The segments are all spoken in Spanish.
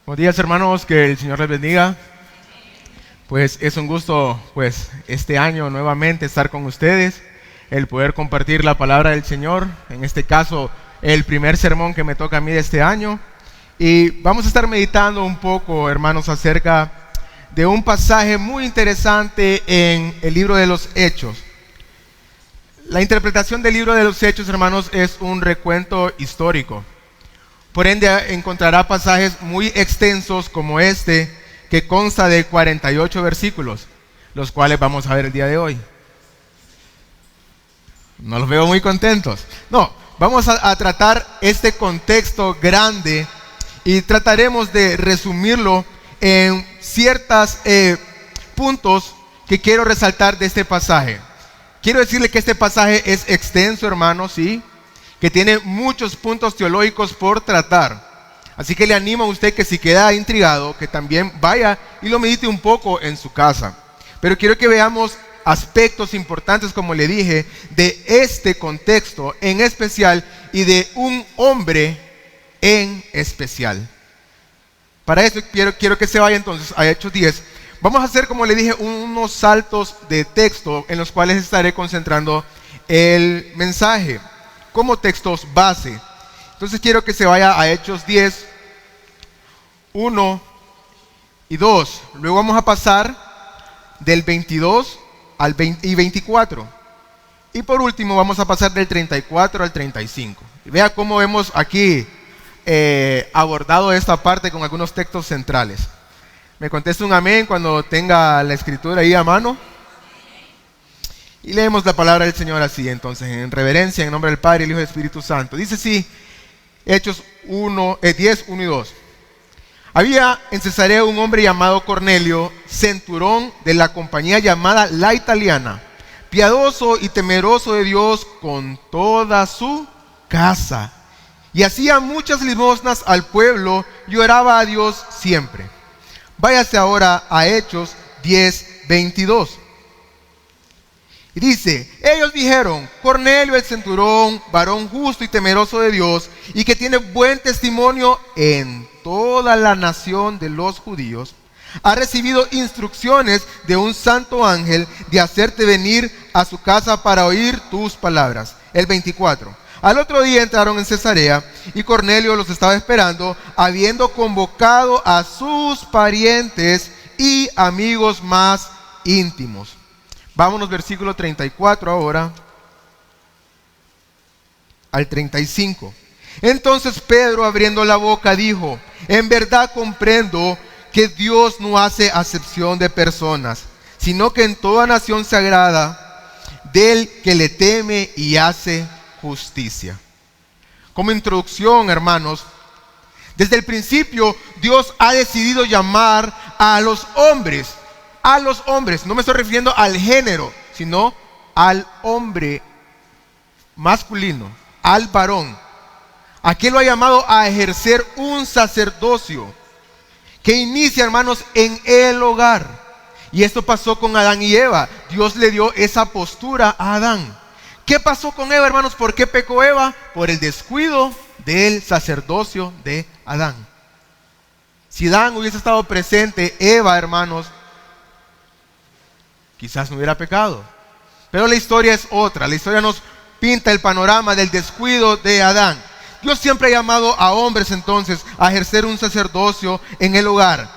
Buenos días, hermanos, que el Señor les bendiga. Pues es un gusto, este año nuevamente estar con ustedes, el poder compartir la palabra del Señor, en este caso el primer sermón que me toca a mí de este año. Y vamos a estar meditando un poco, hermanos, acerca de un pasaje muy interesante en el libro de los Hechos. La interpretación del libro de los Hechos, hermanos, es un recuento histórico. Por ende, encontrará pasajes muy extensos como este, que consta de 48 versículos, los cuales vamos a ver el día de hoy. No los veo muy contentos. No, vamos a tratar este contexto grande y trataremos de resumirlo en ciertos puntos que quiero resaltar de este pasaje. Quiero decirle que este pasaje es extenso, hermanos, sí, que tiene muchos puntos teológicos por tratar. Así que le animo a usted que si queda intrigado, que también vaya y lo medite un poco en su casa. Pero quiero que veamos aspectos importantes, como le dije, de este contexto en especial y de un hombre en especial. Para eso quiero que se vaya entonces a Hechos 10. Vamos a hacer, como le dije, unos saltos de texto en los cuales estaré concentrando el mensaje como textos base. Entonces quiero que se vaya a Hechos 10, 1 y 2. Luego vamos a pasar del 22 al 24. Y por último vamos a pasar del 34 al 35. Y vea cómo hemos aquí abordado esta parte con algunos textos centrales. Me contesta un amén cuando tenga la escritura ahí a mano. Y leemos la palabra del Señor así, entonces, en reverencia, en nombre del Padre, el Hijo y el Espíritu Santo. Dice así, Hechos 10, 1 y 2. Había en Cesarea un hombre llamado Cornelio, centurón de la compañía llamada La Italiana, piadoso y temeroso de Dios con toda su casa. Y hacía muchas limosnas al pueblo y oraba a Dios siempre. Váyase ahora a Hechos 10, 22. Y dice, ellos dijeron, Cornelio el centurón, varón justo y temeroso de Dios, y que tiene buen testimonio en toda la nación de los judíos, ha recibido instrucciones de un santo ángel de hacerte venir a su casa para oír tus palabras. El 24. Al otro día entraron en Cesarea, y Cornelio los estaba esperando, habiendo convocado a sus parientes y amigos más íntimos. Vámonos versículo 34 ahora al 35. Entonces Pedro, abriendo la boca, dijo, en verdad comprendo que Dios no hace acepción de personas, sino que en toda nación se agrada del que le teme y hace justicia. Como introducción, hermanos, desde el principio Dios ha decidido llamar a los hombres, no me estoy refiriendo al género, sino al hombre masculino, al varón. Aquí lo ha llamado a ejercer un sacerdocio que inicia, hermanos, en el hogar. Y esto pasó con Adán y Eva. Dios le dio esa postura a Adán. ¿Qué pasó con Eva, hermanos? ¿Por qué pecó Eva? Por el descuido del sacerdocio de Adán. Si Adán hubiese estado presente, Eva, hermanos, quizás no hubiera pecado. Pero la historia es otra. La historia nos pinta el panorama del descuido de Adán. Dios siempre ha llamado a hombres entonces a ejercer un sacerdocio en el hogar.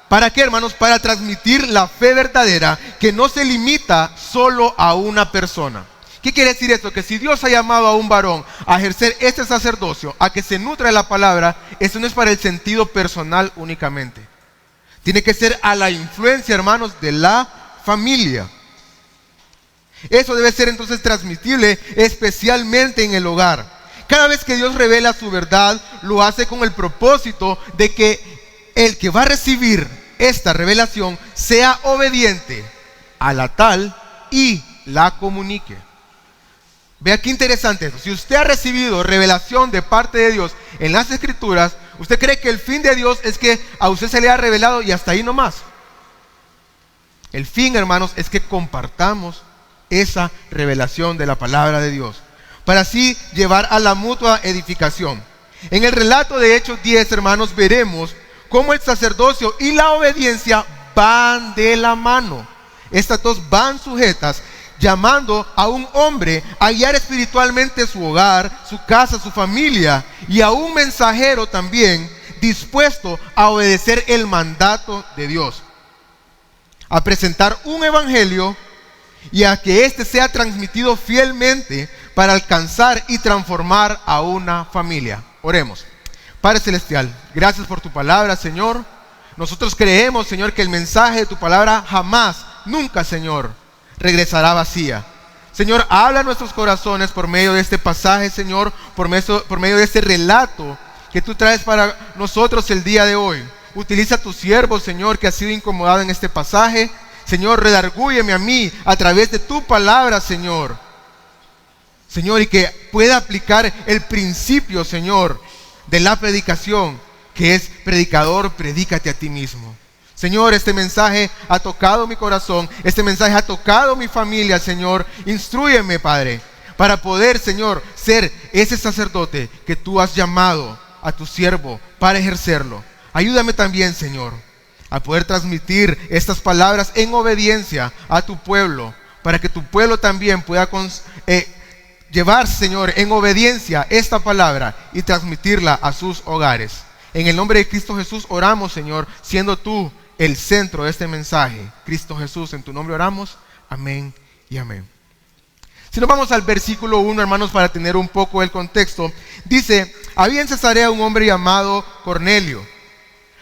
¿Para qué, hermanos? Para transmitir la fe verdadera que no se limita solo a una persona. ¿Qué quiere decir esto? Que si Dios ha llamado a un varón a ejercer este sacerdocio, a que se nutra de la palabra, eso no es para el sentido personal únicamente. Tiene que ser a la influencia, hermanos, de la familia. Eso debe ser entonces transmitible especialmente en el hogar. Cada vez que Dios revela su verdad, lo hace con el propósito de que el que va a recibir esta revelación sea obediente a la tal y la comunique. Vea qué interesante eso. Si usted ha recibido revelación de parte de Dios en las Escrituras, ¿usted cree que el fin de Dios es que a usted se le ha revelado y hasta ahí nomás? El fin, hermanos, es que compartamos esa revelación de la palabra de Dios, para así llevar a la mutua edificación. En el relato de Hechos 10, hermanos, veremos cómo el sacerdocio y la obediencia van de la mano. Estas dos van sujetas, llamando a un hombre a guiar espiritualmente su hogar, su casa, su familia, y a un mensajero también dispuesto a obedecer el mandato de Dios, a presentar un evangelio y a que éste sea transmitido fielmente para alcanzar y transformar a una familia. Oremos. Padre Celestial, gracias por tu palabra, Señor. Nosotros creemos, Señor, que el mensaje de tu palabra jamás, nunca, Señor, regresará vacía. Señor, habla a nuestros corazones por medio de este pasaje, Señor, por medio de este relato que tú traes para nosotros el día de hoy. Utiliza a tu siervo, Señor, que ha sido incomodado en este pasaje. Señor, redargúyeme a mí a través de tu palabra, Señor. Señor, y que pueda aplicar el principio, Señor, de la predicación, que es: predicador, predícate a ti mismo. Señor, este mensaje ha tocado mi corazón, este mensaje ha tocado mi familia, Señor. Instrúyeme, Padre, para poder, Señor, ser ese sacerdote que tú has llamado a tu siervo para ejercerlo. Ayúdame también, Señor, a poder transmitir estas palabras en obediencia a tu pueblo, para que tu pueblo también pueda llevar, Señor, en obediencia esta palabra y transmitirla a sus hogares. En el nombre de Cristo Jesús oramos, Señor, siendo tú el centro de este mensaje. Cristo Jesús, en tu nombre oramos. Amén y amén. Si nos vamos al versículo 1, hermanos, para tener un poco el contexto, dice: había en Cesarea un hombre llamado Cornelio.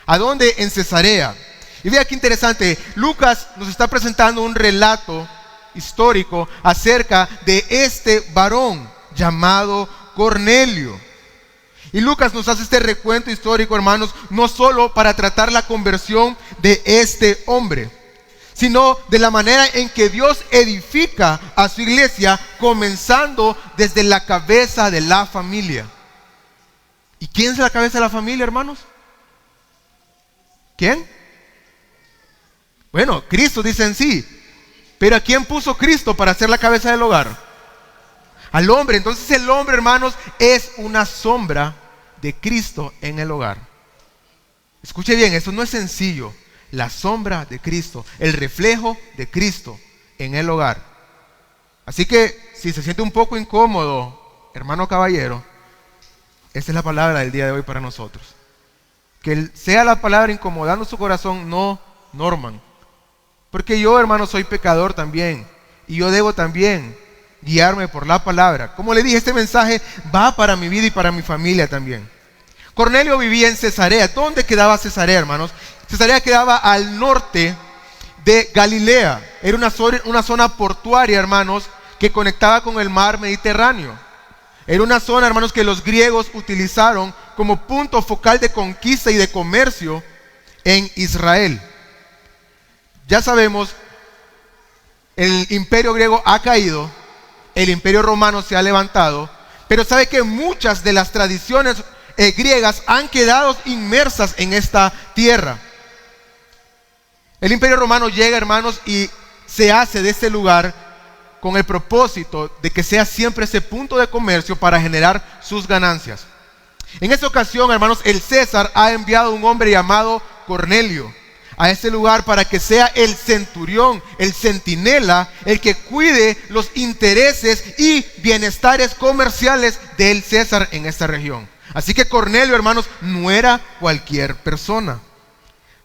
¿A dónde? En Cesarea. Y vea qué interesante, Lucas nos está presentando un relato histórico acerca de este varón llamado Cornelio. Y Lucas nos hace este recuento histórico, hermanos, no solo para tratar la conversión de este hombre, sino de la manera en que Dios edifica a su iglesia, comenzando desde la cabeza de la familia. ¿Y quién es la cabeza de la familia, hermanos? ¿Quién? Bueno, Cristo dice en sí. Pero ¿a quién puso Cristo para ser la cabeza del hogar? Al hombre. Entonces el hombre, hermanos, es una sombra de Cristo en el hogar. Escuche bien, eso no es sencillo. La sombra de Cristo, el reflejo de Cristo en el hogar. Así que si se siente un poco incómodo, hermano caballero, esta es la palabra del día de hoy para nosotros. Que sea la palabra incomodando su corazón, no Norman. Porque yo, hermano, soy pecador también. Y yo debo también guiarme por la palabra. Como le dije, este mensaje va para mi vida y para mi familia también. Cornelio vivía en Cesarea. ¿Dónde quedaba Cesarea, hermanos? Cesarea quedaba al norte de Galilea. Era una zona portuaria, hermanos, que conectaba con el mar Mediterráneo. Era una zona, hermanos, que los griegos utilizaron como punto focal de conquista y de comercio en Israel. Ya sabemos, el imperio griego ha caído, el imperio romano se ha levantado, pero sabe que muchas de las tradiciones griegas han quedado inmersas en esta tierra. El imperio romano llega, hermanos, y se hace de este lugar con el propósito de que sea siempre ese punto de comercio para generar sus ganancias. En esta ocasión, hermanos, el César ha enviado un hombre llamado Cornelio a ese lugar para que sea el centurión, el centinela, el que cuide los intereses y bienestares comerciales del César en esta región. Así que Cornelio, hermanos, no era cualquier persona.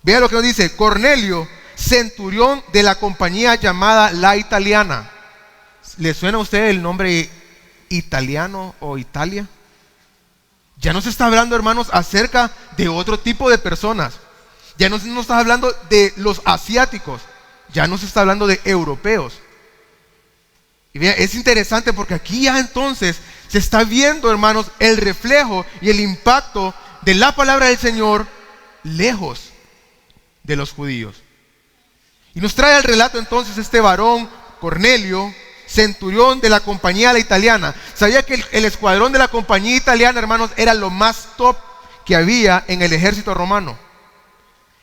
Vea lo que nos dice: Cornelio, centurión de la compañía llamada La Italiana. ¿Le suena a usted el nombre italiano o Italia? Ya no se está hablando, hermanos, acerca de otro tipo de personas. Ya no se está hablando de los asiáticos. Ya no se está hablando de europeos. Y vean, es interesante porque aquí ya entonces se está viendo, hermanos, el reflejo y el impacto de la palabra del Señor lejos de los judíos. Y nos trae al relato entonces este varón, Cornelio, centurión de la compañía La Italiana. Sabía que el escuadrón de la compañía italiana, hermanos, era lo más top que había en el ejército romano.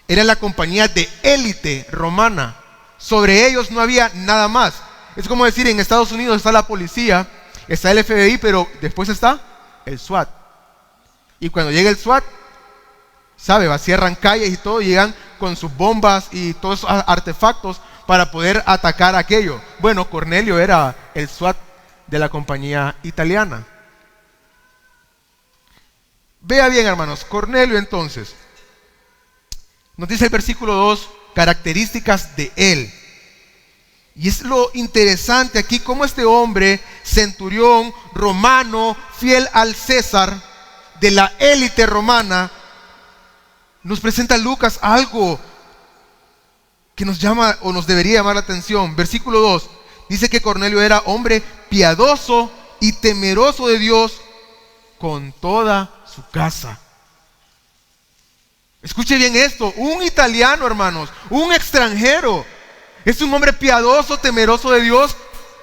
Era la compañía de élite romana. Sobre ellos no había nada más. Es como decir, en Estados Unidos está la policía, está el FBI, pero después está el SWAT. Y cuando llega el SWAT, ¿sabe? Cierran calles y todo, llegan con sus bombas y todos esos artefactos para poder atacar aquello. Bueno, Cornelio era el SWAT de la compañía italiana. Vea bien, hermanos, Cornelio entonces, nos dice el versículo 2, características de él. Y es lo interesante aquí, cómo este hombre, centurión, romano, fiel al César, de la élite romana, nos presenta a Lucas algo que nos llama o nos debería llamar la atención. Versículo 2, dice que Cornelio era hombre piadoso y temeroso de Dios con toda su casa. Escuche bien esto, un italiano, hermanos, un extranjero, es un hombre piadoso, temeroso de Dios,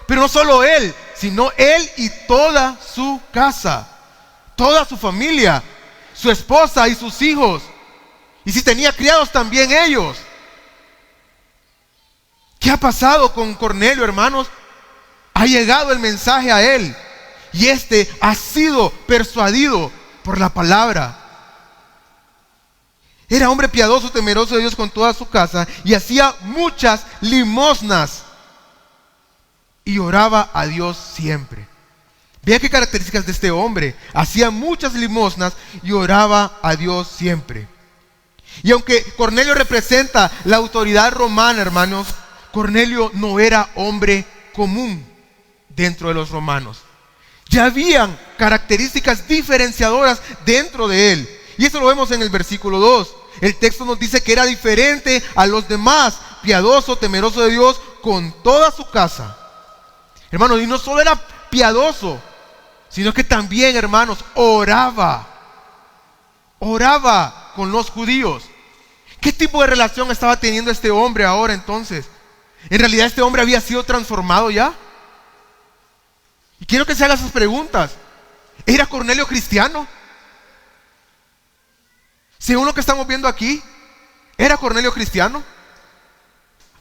pero no solo él, sino él y toda su casa, toda su familia, su esposa y sus hijos, y si tenía criados también ellos. ¿Qué ha pasado con Cornelio, hermanos? Ha llegado el mensaje a él, y este ha sido persuadido por la palabra. Era hombre piadoso, temeroso de Dios con toda su casa, y hacía muchas limosnas y oraba a Dios siempre. Vea qué características de este hombre. Hacía muchas limosnas y oraba a Dios siempre. Y aunque Cornelio representa la autoridad romana, hermanos, Cornelio no era hombre común dentro de los romanos. Ya habían características diferenciadoras dentro de él. Y eso lo vemos en el versículo 2. El texto nos dice que era diferente a los demás, piadoso, temeroso de Dios con toda su casa. Hermanos, y no solo era piadoso, sino que también, hermanos, oraba con los judíos. ¿Qué tipo de relación estaba teniendo este hombre ahora entonces? En realidad este hombre había sido transformado ya. Y quiero que se haga esas preguntas. ¿Era Cornelio cristiano? Según lo que estamos viendo aquí, ¿era Cornelio cristiano?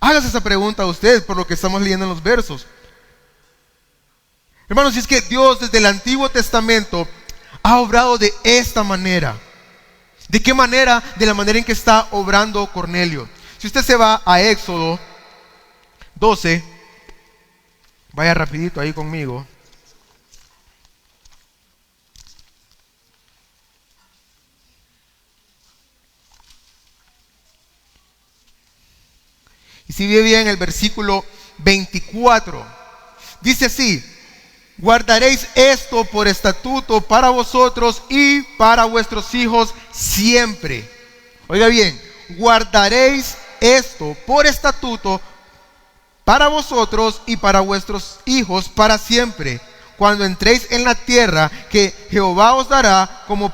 Hágase esa pregunta a usted por lo que estamos leyendo en los versos. Hermanos, si es que Dios desde el Antiguo Testamento ha obrado de esta manera. ¿De qué manera? De la manera en que está obrando Cornelio. Si usted se va a Éxodo 12, vaya rapidito ahí conmigo. Y si ve bien el versículo 24, dice así: guardaréis esto por estatuto para vosotros y para vuestros hijos siempre. Oiga bien, guardaréis esto por estatuto para vosotros y para vuestros hijos para siempre, cuando entréis en la tierra que Jehová os dará, como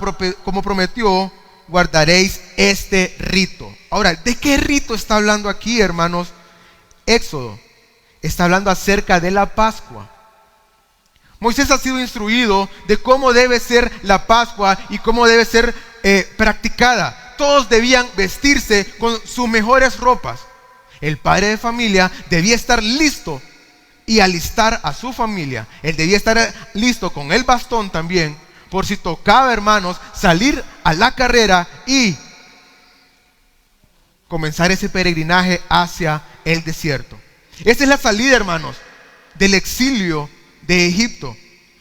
prometió, guardaréis este rito. Ahora, ¿de qué rito está hablando aquí, hermanos? Éxodo está hablando acerca de la Pascua. Moisés ha sido instruido de cómo debe ser la Pascua y cómo debe ser practicada. Todos debían vestirse con sus mejores ropas. El padre de familia debía estar listo y alistar a su familia. Él debía estar listo con el bastón también, por si tocaba, hermanos, salir a la carrera y comenzar ese peregrinaje hacia el desierto. Esta es la salida, hermanos, del exilio de Egipto.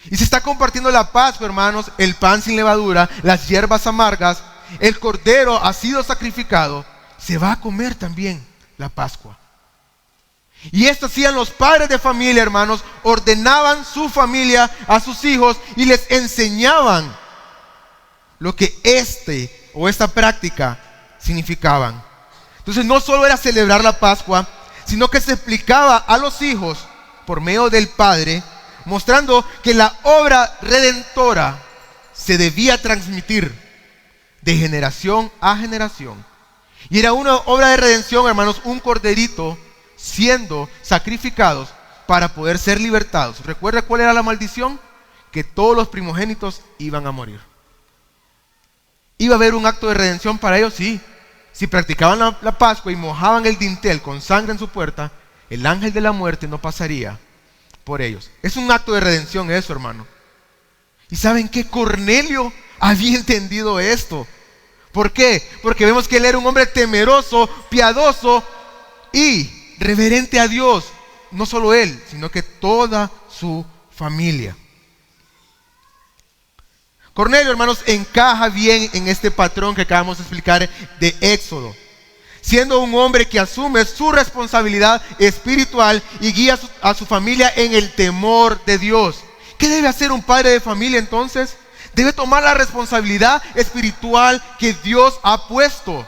Y se está compartiendo la Pascua, hermanos, el pan sin levadura, las hierbas amargas, el cordero ha sido sacrificado. Se va a comer también la Pascua. Y esto hacían los padres de familia, hermanos, ordenaban su familia a sus hijos y les enseñaban lo que esta práctica significaban. Entonces no solo era celebrar la Pascua, sino que se explicaba a los hijos por medio del Padre, mostrando que la obra redentora se debía transmitir de generación a generación. Y era una obra de redención, hermanos, un corderito siendo sacrificados para poder ser libertados. ¿Recuerda cuál era la maldición? Que todos los primogénitos iban a morir. ¿Iba a haber un acto de redención para ellos? Sí. Si practicaban la Pascua y mojaban el dintel con sangre en su puerta, el ángel de la muerte no pasaría por ellos. Es un acto de redención eso, hermano. ¿Y saben qué? Cornelio había entendido esto. ¿Por qué? Porque vemos que él era un hombre temeroso, piadoso y reverente a Dios. No solo él, sino que toda su familia. Cornelio, hermanos, encaja bien en este patrón que acabamos de explicar de Éxodo, siendo un hombre que asume su responsabilidad espiritual y guía a su familia en el temor de Dios. ¿Qué debe hacer un padre de familia entonces? Debe tomar la responsabilidad espiritual que Dios ha puesto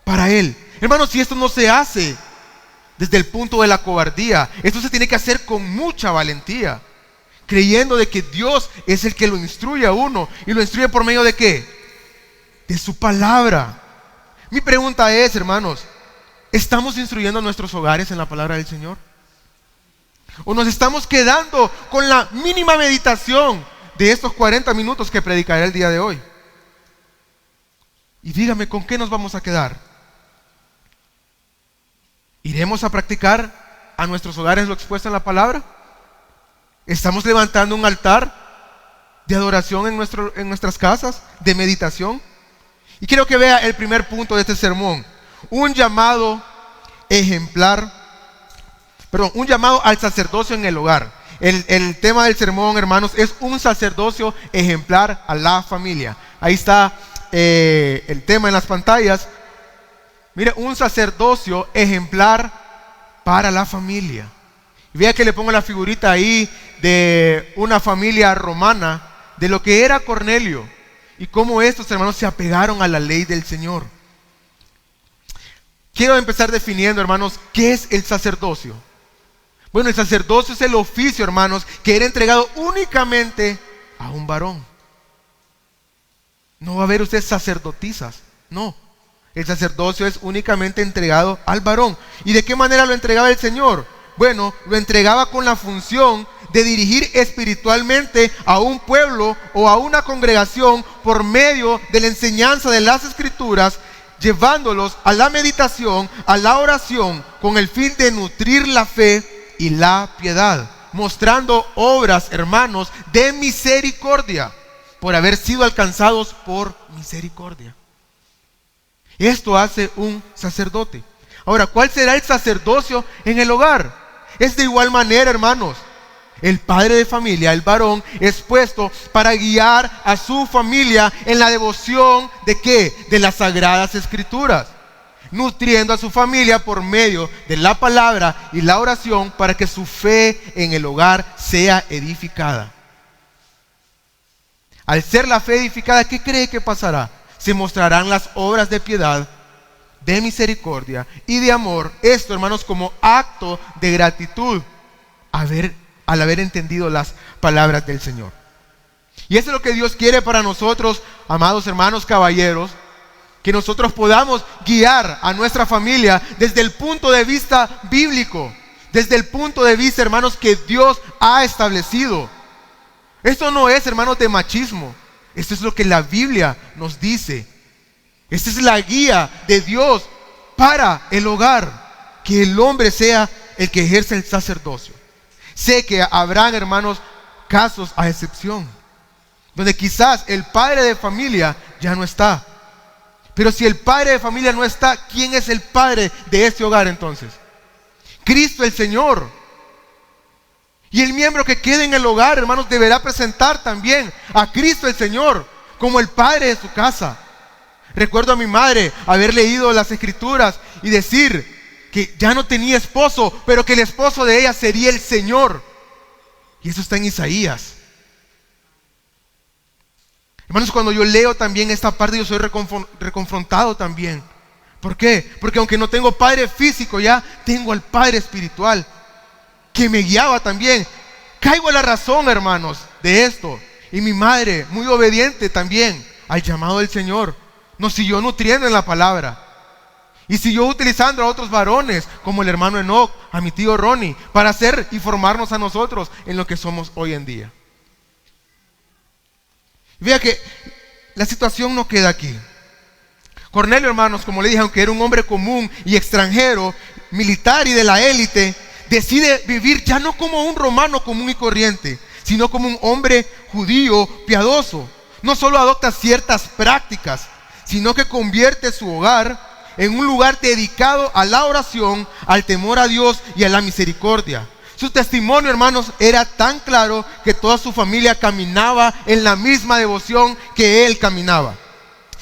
para él. Hermanos, si esto no se hace desde el punto de la cobardía, esto se tiene que hacer con mucha valentía, creyendo de que Dios es el que lo instruye a uno. ¿Y lo instruye por medio de qué? De su palabra. Mi pregunta es, hermanos, ¿estamos instruyendo a nuestros hogares en la palabra del Señor? ¿O nos estamos quedando con la mínima meditación de estos 40 minutos que predicaré el día de hoy? Y dígame, ¿con qué nos vamos a quedar? ¿Iremos a practicar a nuestros hogares lo expuesto en la palabra? ¿Estamos levantando un altar de adoración en nuestras casas, de meditación? Y quiero que vea el primer punto de este sermón. Un llamado al sacerdocio en el hogar. El tema del sermón, hermanos, es un sacerdocio ejemplar a la familia. Ahí está el tema en las pantallas. Mire, un sacerdocio ejemplar para la familia. Y vea que le pongo la figurita ahí de una familia romana, de lo que era Cornelio y cómo estos hermanos se apegaron a la ley del Señor. Quiero empezar definiendo, hermanos, ¿qué es el sacerdocio? Bueno, el sacerdocio es el oficio, hermanos, que era entregado únicamente a un varón. No va a haber usted sacerdotisas, no. El sacerdocio es únicamente entregado al varón. ¿Y de qué manera lo entregaba el Señor? Bueno, lo entregaba con la función de dirigir espiritualmente a un pueblo o a una congregación por medio de la enseñanza de las Escrituras, llevándolos a la meditación, a la oración, con el fin de nutrir la fe y la piedad, mostrando obras, hermanos, de misericordia, por haber sido alcanzados por misericordia. Esto hace un sacerdote. Ahora, ¿cuál será el sacerdocio en el hogar? Es de igual manera, hermanos. El padre de familia, el varón, es puesto para guiar a su familia en la devoción ¿de qué? De las Sagradas Escrituras, nutriendo a su familia por medio de la palabra y la oración para que su fe en el hogar sea edificada. Al ser la fe edificada, ¿qué cree que pasará? Se mostrarán las obras de piedad, de misericordia y de amor. Esto, hermanos, como acto de gratitud al haber entendido las palabras del Señor. Y eso es lo que Dios quiere para nosotros, amados hermanos caballeros, que nosotros podamos guiar a nuestra familia desde el punto de vista bíblico, desde el punto de vista, hermanos, que Dios ha establecido. Esto no es, hermanos, de machismo. Esto es lo que la Biblia nos dice. Esta es la guía de Dios para el hogar, que el hombre sea el que ejerce el sacerdocio. Sé que habrán, hermanos, casos a excepción, donde quizás el padre de familia ya no está. Pero si el padre de familia no está, ¿quién es el padre de este hogar entonces? Cristo el Señor. Y el miembro que quede en el hogar, hermanos, deberá presentar también a Cristo el Señor como el padre de su casa. Recuerdo a mi madre haber leído las Escrituras y decir que ya no tenía esposo, pero que el esposo de ella sería el Señor. Y eso está en Isaías. Hermanos, cuando yo leo también esta parte, yo soy reconfrontado también. ¿Por qué? Porque aunque no tengo padre físico ya, tengo al padre espiritual, que me guiaba también. Caigo a la razón, hermanos, de esto. Y mi madre, muy obediente también al llamado del Señor, nos siguió nutriendo en la palabra. Y siguió utilizando a otros varones, como el hermano Enoch, a mi tío Ronnie, para hacer y formarnos a nosotros en lo que somos hoy en día. Vea que la situación no queda aquí. Cornelio, hermanos, como le dije, aunque era un hombre común y extranjero, militar y de la élite, decide vivir ya no como un romano común y corriente, sino como un hombre judío piadoso. No solo adopta ciertas prácticas, sino que convierte su hogar en un lugar dedicado a la oración, al temor a Dios y a la misericordia. Su testimonio, hermanos, era tan claro que toda su familia caminaba en la misma devoción que él caminaba.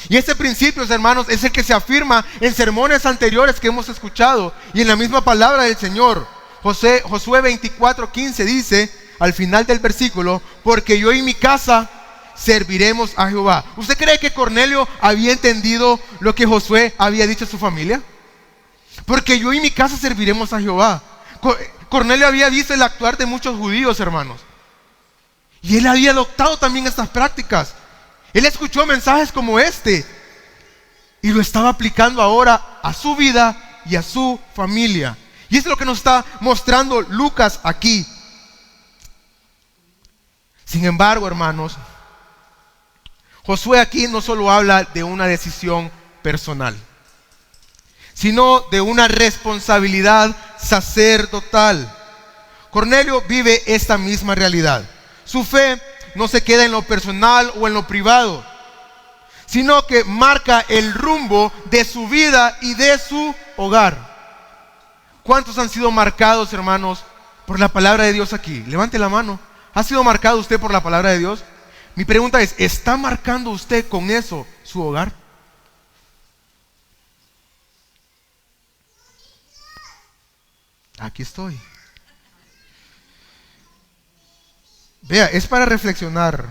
Y este principio, hermanos, es el que se afirma en sermones anteriores que hemos escuchado y en la misma palabra del Señor. Josué 24:15 dice, al final del versículo, porque yo y mi casa serviremos a Jehová. ¿Usted cree que Cornelio había entendido lo que Josué había dicho a su familia? Porque yo y mi casa serviremos a Jehová. Cornelio había visto el actuar de muchos judíos, hermanos, y él había adoptado también estas prácticas. Él escuchó mensajes como este y lo estaba aplicando ahora a su vida y a su familia. Y es lo que nos está mostrando Lucas aquí. Sin embargo, hermanos, Josué aquí no solo habla de una decisión personal, sino de una responsabilidad sacerdotal. Cornelio vive esta misma realidad. Su fe no se queda en lo personal o en lo privado, sino que marca el rumbo de su vida y de su hogar. ¿Cuántos han sido marcados, hermanos, por la palabra de Dios aquí? Levante la mano. ¿Ha sido marcado usted por la palabra de Dios? Mi pregunta es, ¿está marcando usted con eso su hogar? Aquí estoy. Vea, es para reflexionar.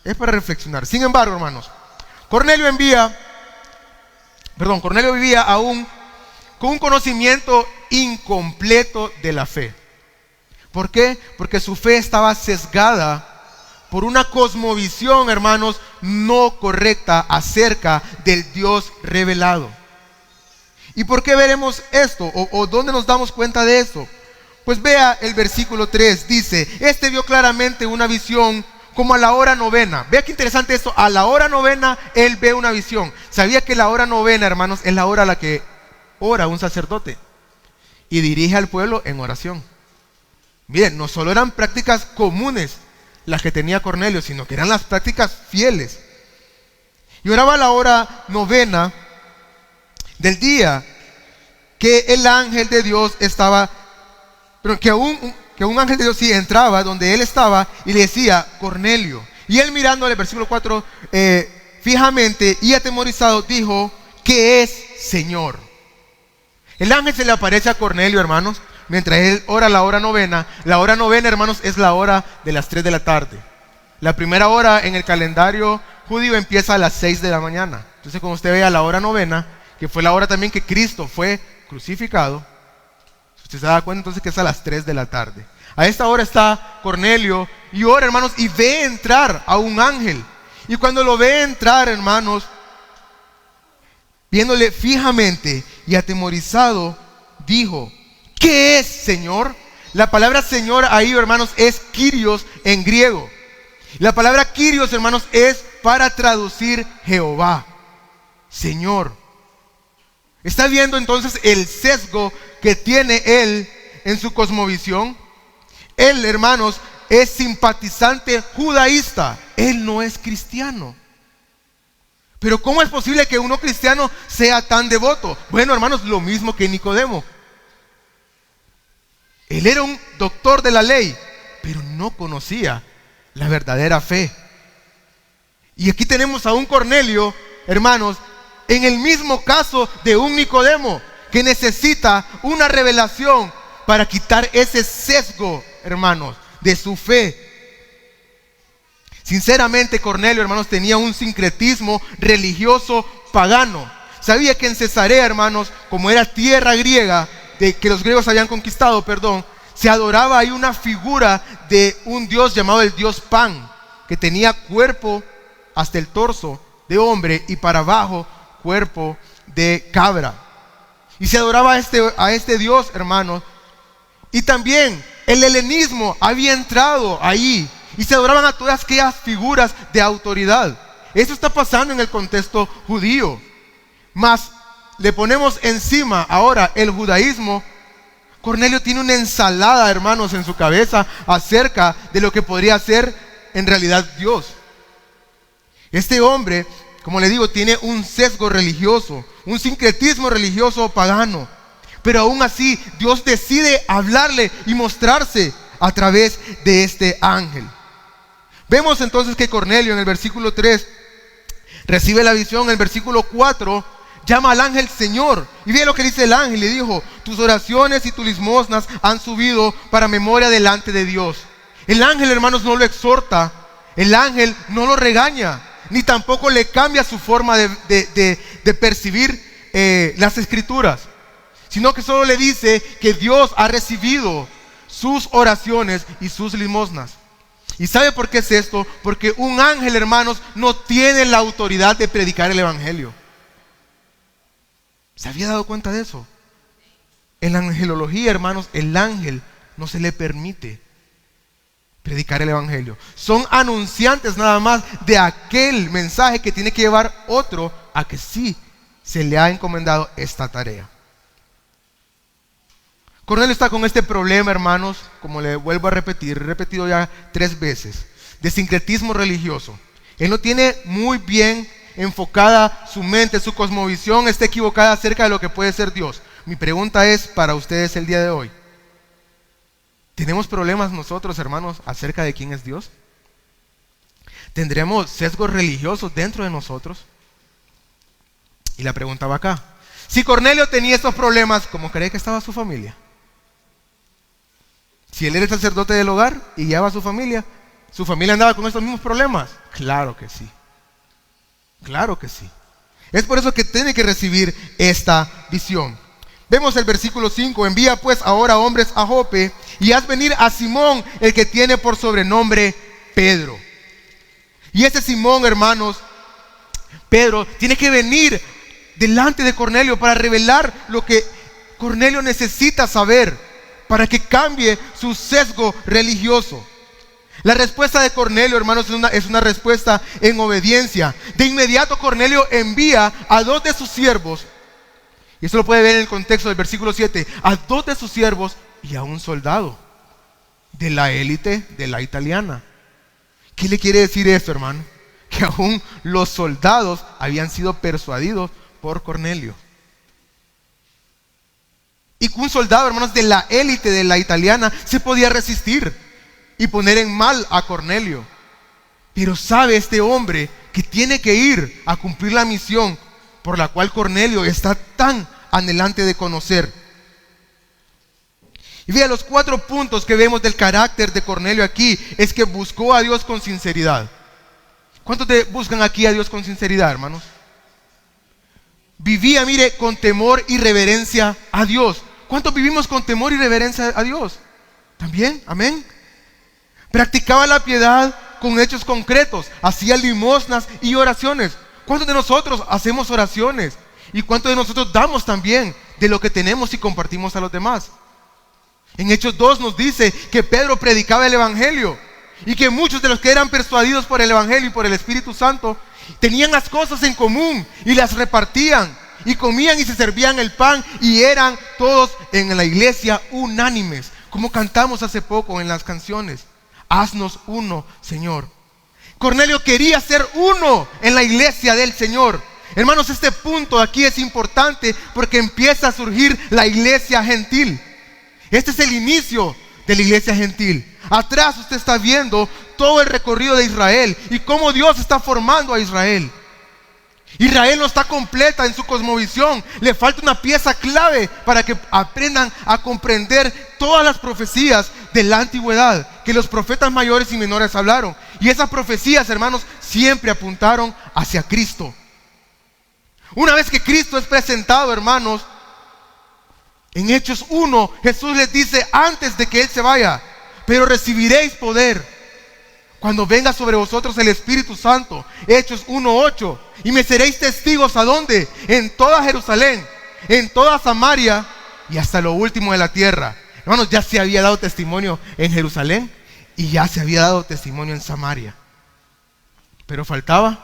Es para reflexionar. Sin embargo, hermanos, Cornelio vivía aún con un conocimiento incompleto de la fe. ¿Por qué? Porque su fe estaba sesgada por una cosmovisión, hermanos, no correcta acerca del Dios revelado. ¿Y por qué veremos esto? ¿O dónde nos damos cuenta de esto? Pues vea el versículo 3, dice, este vio claramente una visión como a la hora novena. Vea qué interesante esto, a la hora novena él ve una visión. ¿Sabía que la hora novena, hermanos, es la hora a la que ora un sacerdote y dirige al pueblo en oración? Miren, no solo eran prácticas comunes las que tenía Cornelio, sino que eran las prácticas fieles. Y oraba a la hora novena del día que el ángel de Dios estaba, pero que un ángel de Dios sí entraba donde él estaba y le decía, Cornelio. Y él mirándole, versículo 4, fijamente y atemorizado, dijo, ¿qué es, Señor? El ángel se le aparece a Cornelio, hermanos, mientras él ora la hora novena. La hora novena, hermanos, es la hora de las 3 de la tarde. La primera hora en el calendario judío empieza a las 6 de la mañana. Entonces, cuando usted vea la hora novena, que fue la hora también que Cristo fue crucificado, usted se da cuenta entonces que es a las 3 de la tarde. A esta hora está Cornelio y ora, hermanos, y ve entrar a un ángel. Y cuando lo ve entrar, hermanos, viéndole fijamente y atemorizado, dijo, ¿qué es, Señor? La palabra Señor ahí, hermanos, es Kyrios en griego. La palabra Kyrios, hermanos, es para traducir Jehová, Señor. ¿Está viendo entonces el sesgo que tiene él en su cosmovisión? Él, hermanos, es simpatizante judaísta. Él no es cristiano. Pero ¿cómo es posible que uno cristiano sea tan devoto? Bueno, hermanos, lo mismo que Nicodemo. Él era un doctor de la ley, pero no conocía la verdadera fe. Y aquí tenemos a un Cornelio, hermanos, en el mismo caso de un Nicodemo, que necesita una revelación para quitar ese sesgo, hermanos, de su fe. Sinceramente, Cornelio, hermanos, tenía un sincretismo religioso pagano. Sabía que en Cesarea, hermanos, como era tierra griega, que los griegos habían conquistado, se adoraba ahí una figura de un dios llamado el dios Pan, que tenía cuerpo hasta el torso de hombre y para abajo cuerpo de cabra. Y se adoraba a este dios, hermanos. Y también el helenismo había entrado ahí y se adoraban a todas aquellas figuras de autoridad. Eso está pasando en el contexto judío. Mas le ponemos encima ahora el judaísmo. Cornelio tiene una ensalada, hermanos, en su cabeza acerca de lo que podría ser en realidad Dios. Este hombre como le digo, tiene un sesgo religioso, un sincretismo religioso pagano. Pero aún así, Dios decide hablarle y mostrarse a través de este ángel. Vemos entonces que Cornelio en el versículo 3 recibe la visión. En el versículo 4 llama al ángel Señor. Y ve lo que dice el ángel. Le dijo: tus oraciones y tus limosnas han subido para memoria delante de Dios. El ángel, hermanos, no lo exhorta. El ángel no lo regaña, ni tampoco le cambia su forma de percibir las escrituras, sino que solo le dice que Dios ha recibido sus oraciones y sus limosnas. ¿Y sabe por qué es esto? Porque un ángel, hermanos, no tiene la autoridad de predicar el evangelio. ¿Se había dado cuenta de eso? En la angelología, hermanos, el ángel no se le permite predicar el evangelio. Son anunciantes nada más de aquel mensaje que tiene que llevar otro a que sí se le ha encomendado esta tarea. Cornelio está con este problema, hermanos, como le vuelvo a repetir, he repetido ya 3 veces, de sincretismo religioso. Él no tiene muy bien enfocada su mente, su cosmovisión está equivocada acerca de lo que puede ser Dios. Mi pregunta es para ustedes el día de hoy: ¿tenemos problemas nosotros, hermanos, acerca de quién es Dios? ¿Tendremos sesgos religiosos dentro de nosotros? Y la pregunta va acá: si Cornelio tenía estos problemas, ¿cómo cree que estaba su familia? Si él era el sacerdote del hogar y guiaba a su familia andaba con estos mismos problemas. Claro que sí. Claro que sí. Es por eso que tiene que recibir esta visión. Vemos el versículo 5. Envía pues ahora hombres a Jope y haz venir a Simón, el que tiene por sobrenombre Pedro. Y ese Simón, hermanos, Pedro, tiene que venir delante de Cornelio para revelar lo que Cornelio necesita saber para que cambie su sesgo religioso. La respuesta de Cornelio, hermanos, es una respuesta en obediencia. De inmediato Cornelio envía a 2 de sus siervos, y eso lo puede ver en el contexto del versículo 7, a 2 de sus siervos y a un soldado de la élite de la italiana. ¿Qué le quiere decir esto, hermano? Que aún los soldados habían sido persuadidos por Cornelio. Y un soldado, hermanos, de la élite de la italiana se podía resistir y poner en mal a Cornelio. Pero sabe este hombre que tiene que ir a cumplir la misión por la cual Cornelio está tan anhelante de conocer. Y vea, los 4 puntos que vemos del carácter de Cornelio aquí es que buscó a Dios con sinceridad. ¿Cuántos buscan aquí a Dios con sinceridad, hermanos? Vivía, mire, con temor y reverencia a Dios. ¿Cuántos vivimos con temor y reverencia a Dios? También, amén. Practicaba la piedad con hechos concretos, hacía limosnas y oraciones. ¿Cuántos de nosotros hacemos oraciones? ¿Y cuántos de nosotros damos también de lo que tenemos y compartimos a los demás? En Hechos 2 nos dice que Pedro predicaba el evangelio y que muchos de los que eran persuadidos por el evangelio y por el Espíritu Santo tenían las cosas en común y las repartían y comían y se servían el pan y eran todos en la iglesia unánimes, como cantamos hace poco en las canciones. Haznos uno, Señor. Cornelio quería ser uno en la iglesia del Señor. Hermanos, este punto aquí es importante porque empieza a surgir la iglesia gentil. Este es el inicio de la iglesia gentil. Atrás usted está viendo todo el recorrido de Israel y cómo Dios está formando a Israel. Israel no está completa en su cosmovisión. Le falta una pieza clave para que aprendan a comprender todas las profecías de la antigüedad que los profetas mayores y menores hablaron. Y esas profecías, hermanos, siempre apuntaron hacia Cristo. Una vez que Cristo es presentado, hermanos, en Hechos 1, Jesús les dice antes de que Él se vaya: pero recibiréis poder cuando venga sobre vosotros el Espíritu Santo. Hechos 1:8. Y me seréis testigos, ¿a dónde? En toda Jerusalén, en toda Samaria y hasta lo último de la tierra. Hermanos, ya se había dado testimonio en Jerusalén y ya se había dado testimonio en Samaria. Pero faltaba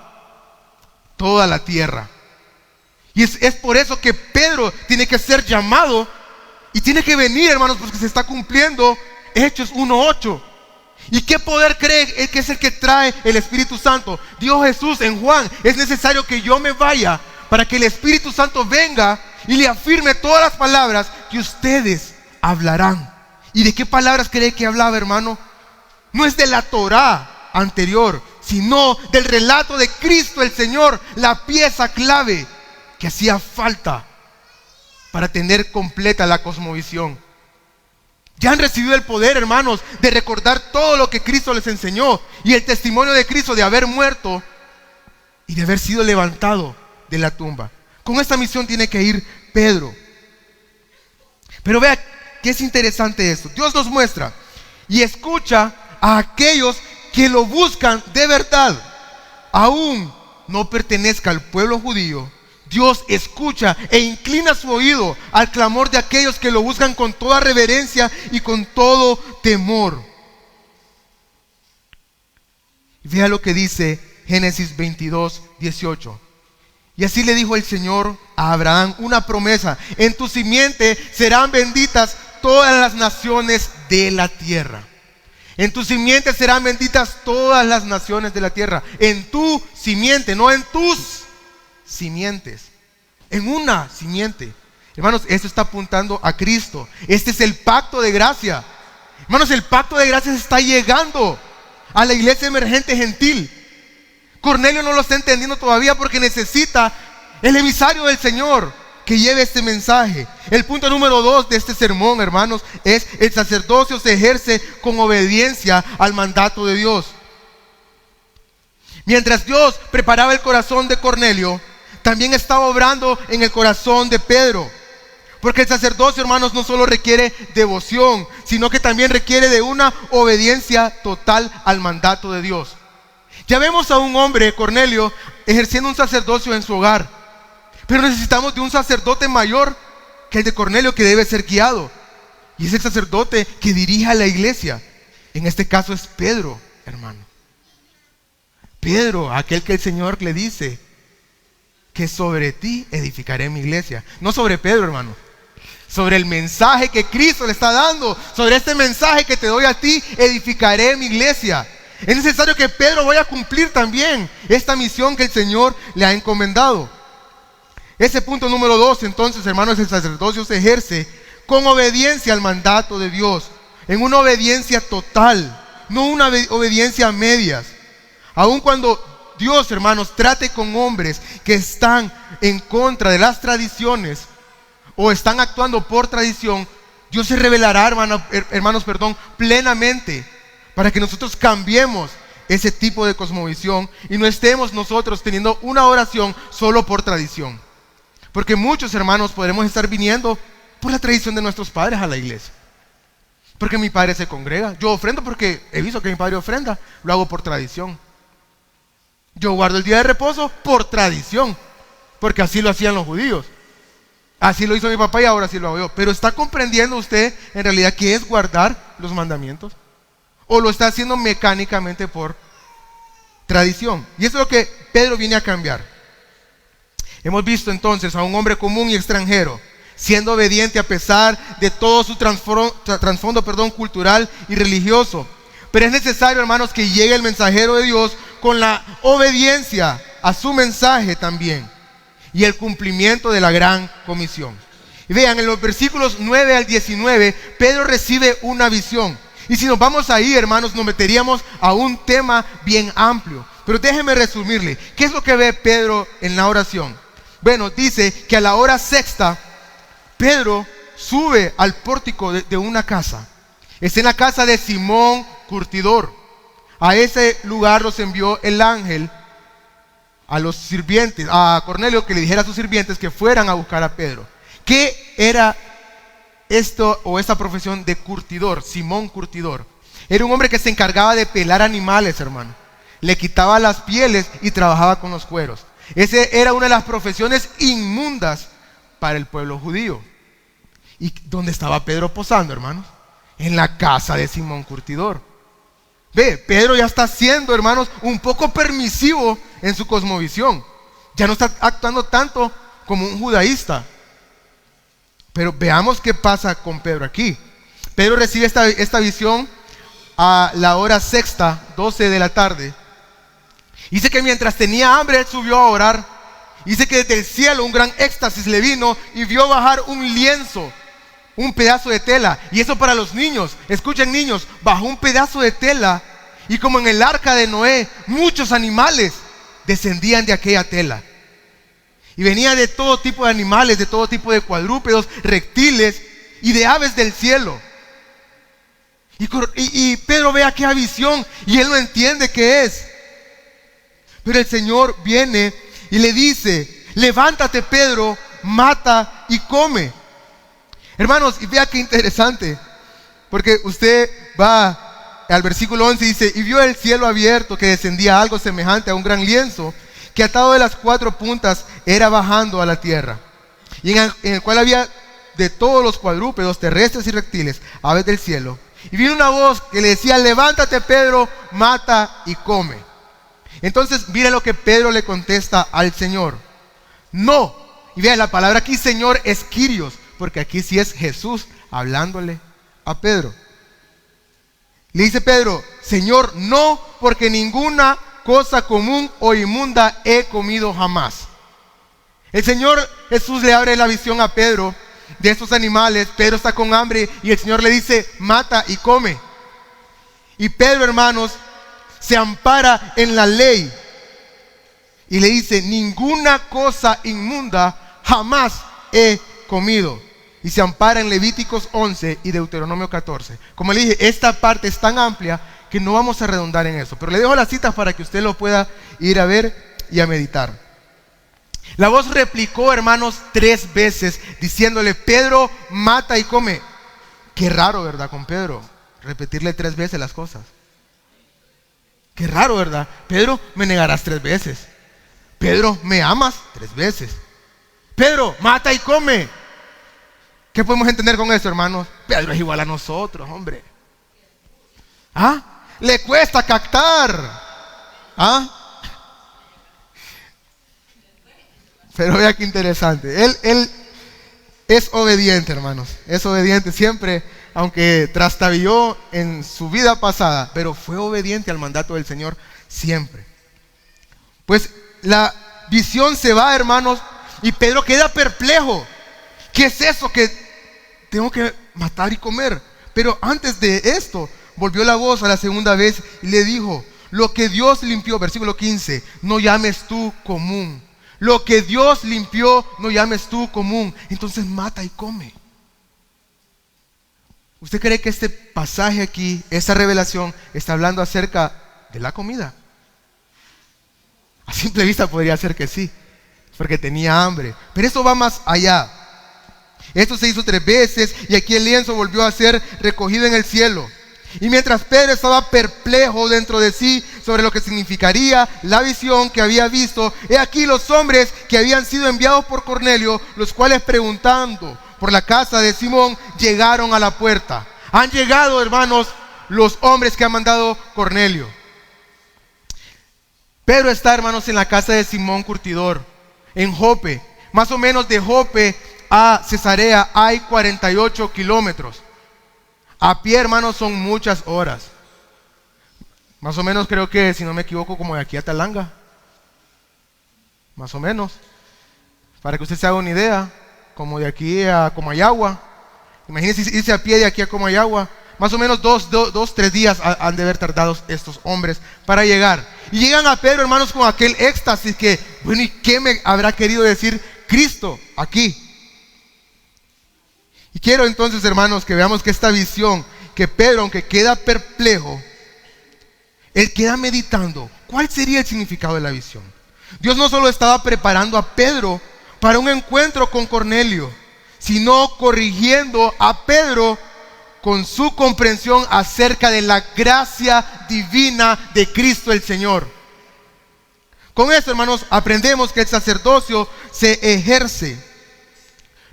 toda la tierra. Y es por eso que Pedro tiene que ser llamado y tiene que venir, hermanos, porque se está cumpliendo Hechos 1:8. ¿Y qué poder cree que es el que trae el Espíritu Santo? Dijo Jesús en Juan: es necesario que yo me vaya para que el Espíritu Santo venga y le afirme todas las palabras que ustedes hablarán. ¿Y de qué palabras cree que hablaba, hermano? No es de la Torá anterior, sino del relato de Cristo el Señor, la pieza clave que hacía falta para tener completa la cosmovisión. Ya han recibido el poder, hermanos, de recordar todo lo que Cristo les enseñó y el testimonio de Cristo de haber muerto y de haber sido levantado de la tumba. Con esta misión tiene que ir Pedro. Pero vea que es interesante esto. Dios nos muestra y escucha a aquellos que lo buscan de verdad. Aún no pertenezca al pueblo judío, Dios escucha e inclina su oído al clamor de aquellos que lo buscan con toda reverencia y con todo temor. Vea lo que dice Génesis 22, 18. Y así le dijo el Señor a Abraham una promesa: en tu simiente serán benditas todas las naciones de la tierra. En tu simiente serán benditas todas las naciones de la tierra. En tu simiente, no en tus simientes. En una simiente. Hermanos, esto está apuntando a Cristo. Este es el pacto de gracia. Hermanos, el pacto de gracia está llegando a la iglesia emergente gentil. Cornelio no lo está entendiendo todavía porque necesita el emisario del Señor que lleve este mensaje. El punto número 2 de este sermón, hermanos, es: el sacerdocio se ejerce con obediencia al mandato de Dios. Mientras Dios preparaba el corazón de Cornelio, también estaba obrando en el corazón de Pedro. Porque el sacerdocio, hermanos, no solo requiere devoción, sino que también requiere de una obediencia total al mandato de Dios. Ya vemos a un hombre, Cornelio, ejerciendo un sacerdocio en su hogar. Pero necesitamos de un sacerdote mayor que el de Cornelio, que debe ser guiado. Y es el sacerdote que dirige a la iglesia. En este caso es Pedro, hermano. Pedro, aquel que el Señor le dice que sobre ti edificaré mi iglesia. No sobre Pedro, hermano. Sobre el mensaje que Cristo le está dando. Sobre este mensaje que te doy a ti, edificaré mi iglesia. Es necesario que Pedro vaya a cumplir también esta misión que el Señor le ha encomendado. Ese punto número 2, entonces, hermanos, el sacerdocio se ejerce con obediencia al mandato de Dios. En una obediencia total, no una obediencia a medias. Aun cuando Dios, hermanos, trate con hombres que están en contra de las tradiciones o están actuando por tradición, Dios se revelará, hermanos, plenamente, para que nosotros cambiemos ese tipo de cosmovisión y no estemos nosotros teniendo una oración solo por tradición. Porque muchos, hermanos, podremos estar viniendo por la tradición de nuestros padres a la iglesia. Porque mi padre se congrega. Yo ofrendo porque he visto que mi padre ofrenda. Lo hago por tradición. Yo guardo el día de reposo por tradición, porque así lo hacían los judíos. Así lo hizo mi papá y ahora sí lo hago yo. Pero ¿está comprendiendo usted en realidad qué es guardar los mandamientos? ¿O lo está haciendo mecánicamente por tradición? Y eso es lo que Pedro viene a cambiar. Hemos visto entonces a un hombre común y extranjero siendo obediente a pesar de todo su trasfondo cultural y religioso. Pero es necesario, hermanos, que llegue el mensajero de Dios con la obediencia a su mensaje también y el cumplimiento de la gran comisión. Y vean, en los versículos 9 al 19, Pedro recibe una visión. Y si nos vamos ahí, hermanos, nos meteríamos a un tema bien amplio. Pero déjenme resumirle. ¿Qué es lo que ve Pedro en la oración? Bueno, dice que a la hora sexta, Pedro sube al pórtico de una casa. Es en la casa de Simón Curtidor. A ese lugar los envió el ángel a los sirvientes, a Cornelio, que le dijera a sus sirvientes que fueran a buscar a Pedro. ¿Qué era esto o esta profesión de curtidor? Simón Curtidor era un hombre que se encargaba de pelar animales, hermano. Le quitaba las pieles y trabajaba con los cueros. Esa era una de las profesiones inmundas para el pueblo judío. ¿Y dónde estaba Pedro posando, hermanos? En la casa de Simón Curtidor. Ve, Pedro ya está siendo, hermanos, un poco permisivo en su cosmovisión. Ya no está actuando tanto como un judaísta. Pero veamos qué pasa con Pedro aquí. Pedro recibe esta visión a la hora sexta, 12 de la tarde. Dice que mientras tenía hambre, él subió a orar. Dice que desde el cielo un gran éxtasis le vino y vio bajar un lienzo, un pedazo de tela. Y eso para los niños. Escuchen, niños, bajó un pedazo de tela y como en el arca de Noé, muchos animales descendían de aquella tela. Y venía de todo tipo de animales, de todo tipo de cuadrúpedos, reptiles y de aves del cielo. Y Pedro ve aquella visión y él no entiende qué es. Pero el Señor viene y le dice: levántate, Pedro, mata y come. Hermanos, y vea qué interesante, porque usted va al versículo 11 y dice: y vio el cielo abierto, que descendía algo semejante a un gran lienzo, que atado de las 4 puntas era bajando a la tierra, y en el cual había de todos los cuadrúpedos, terrestres y reptiles, aves del cielo. Y vino una voz que le decía: levántate, Pedro, mata y come. Entonces mire lo que Pedro le contesta al Señor: no. Y vea, la palabra aquí Señor es Kyrios, porque aquí sí es Jesús hablándole a Pedro. Le dice Pedro: Señor, no, porque ninguna cosa común o inmunda he comido jamás. El Señor Jesús le abre la visión a Pedro de estos animales. Pedro está con hambre y el Señor le dice: mata y come. Y Pedro, hermanos, se ampara en la ley y le dice: ninguna cosa inmunda jamás he comido. Y se ampara en Levíticos 11 y Deuteronomio 14. Como le dije, esta parte es tan amplia que no vamos a redundar en eso, pero le dejo las citas para que usted lo pueda ir a ver y a meditar. La voz replicó, hermanos, 3 veces diciéndole: Pedro, mata y come. Qué raro, ¿verdad? Con Pedro repetirle 3 veces las cosas. Qué raro, ¿verdad? Pedro, me negarás 3 veces. Pedro, me amas 3 veces. Pedro, mata y come. ¿Qué podemos entender con eso, hermanos? Pedro es igual a nosotros, hombre. ¿Ah? Le cuesta captar. ¿Ah? Pero vea qué interesante. Él es obediente, hermanos. Es obediente siempre, aunque trastabilló en su vida pasada, pero fue obediente al mandato del Señor siempre. Pues la visión se va, hermanos, y Pedro queda perplejo. ¿Qué es eso que tengo que matar y comer? Pero antes de esto, volvió la voz a la segunda vez y le dijo: lo que Dios limpió, versículo 15, no llames tú común. Lo que Dios limpió, no llames tú común. Entonces mata y come. ¿Usted cree que este pasaje aquí, esta revelación, está hablando acerca de la comida? A simple vista podría ser que sí, porque tenía hambre. Pero eso va más allá. Esto se hizo 3 veces y aquí el lienzo volvió a ser recogido en el cielo. Y mientras Pedro estaba perplejo dentro de sí sobre lo que significaría la visión que había visto, he aquí los hombres que habían sido enviados por Cornelio, los cuales preguntando por la casa de Simón, llegaron a la puerta. Han llegado, hermanos, los hombres que ha mandado Cornelio. Pedro está, hermanos, en la casa de Simón Curtidor, en Jope. Más o menos de Jope a Cesarea hay 48 kilómetros. A pie, hermanos, son muchas horas. Más o menos creo que, si no me equivoco, como de aquí a Talanga. Más o menos. Para que usted se haga una idea, como de aquí a Comayagua. Imagínense irse a pie de aquí a Comayagua. Más o menos 3 días han de haber tardado estos hombres para llegar. Y llegan a Pedro, hermanos, con aquel éxtasis que, bueno, ¿y qué me habrá querido decir Cristo aquí? Y quiero entonces, hermanos, que veamos que esta visión, que Pedro, aunque queda perplejo, él queda meditando. ¿Cuál sería el significado de la visión? Dios no solo estaba preparando a Pedro para un encuentro con Cornelio, sino corrigiendo a Pedro con su comprensión acerca de la gracia divina de Cristo el Señor. Con esto, hermanos, aprendemos que el sacerdocio se ejerce